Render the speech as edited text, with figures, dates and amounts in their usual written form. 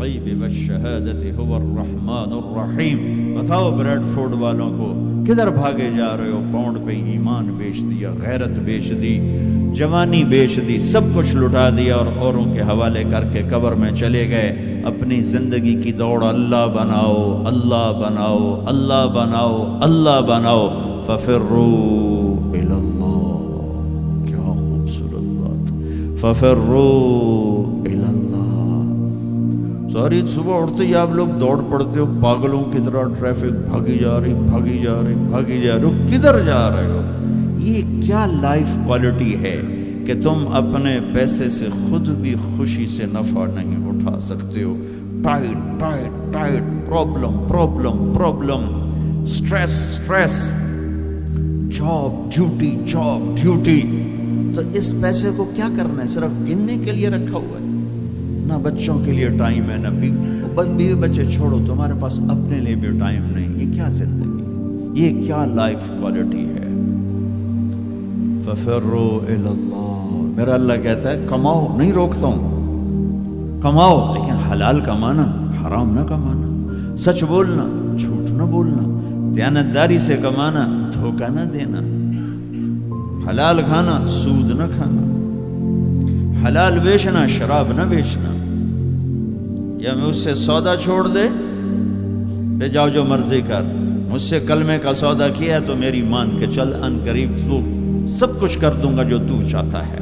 الغیب والشہادۃ هو الرحمن الرحیم۔ بتاؤ بریڈ فوڈ والوں کو کدھر بھاگے جا رہے ہو؟ پاؤنڈ پہ ایمان بیچ دیا، غیرت بیچ دی، جوانی بیچ دی، سب کچھ لٹا دیا اور اوروں کے حوالے کر کے قبر میں چلے گئے۔ اپنی زندگی کی دوڑ اللہ بناؤ، اللہ بناؤ، اللہ بناؤ، اللہ بناؤ۔ ففروا الی اللہ، کیا خوبصورت بات، ففروا الی اللہ۔ ساری صبح اٹھتے ہی آپ لوگ دوڑ پڑتے ہو پاگلوں کی طرح، ٹریفک بھاگی جا رہی، بھاگی جا رہی، بھاگی جا رہی ہو، کدھر جا رہے ہو؟ یہ کیا لائف کوالٹی ہے کہ تم اپنے پیسے سے خود بھی خوشی سے نفع نہیں اٹھا سکتے ہو؟ Tight tight tight, problem problem problem, stress stress, job duty job duty. تو اس پیسے کو کیا کرنا ہے؟ صرف گننے کے لیے رکھا ہوا ہے؟ نہ بچوں کے لیے ٹائم ہے، نہ بیوی بچے چھوڑو، تمہارے پاس اپنے لیے بھی ٹائم نہیں۔ یہ کیا زندگی، یہ کیا لائف کوالٹی ہے؟ ففروا الی اللہ۔ میرا اللہ کہتا ہے کماؤ، نہیں روکتا ہوں، کماؤ لیکن حلال کمانا، حرام نہ کمانا، سچ بولنا، جھوٹ نہ بولنا، دیانتداری سے کمانا، دھوکہ نہ دینا، حلال کھانا، سود نہ کھانا، حلال بیچنا، شراب نہ بیچنا۔ یا میں اس سے سودا چھوڑ دے، بے جاؤ جو مرضی کر، مجھ سے کلمے کا سودا کیا تو میری مان کے چل، ان قریب سب کچھ کر دوں گا جو تو چاہتا ہے۔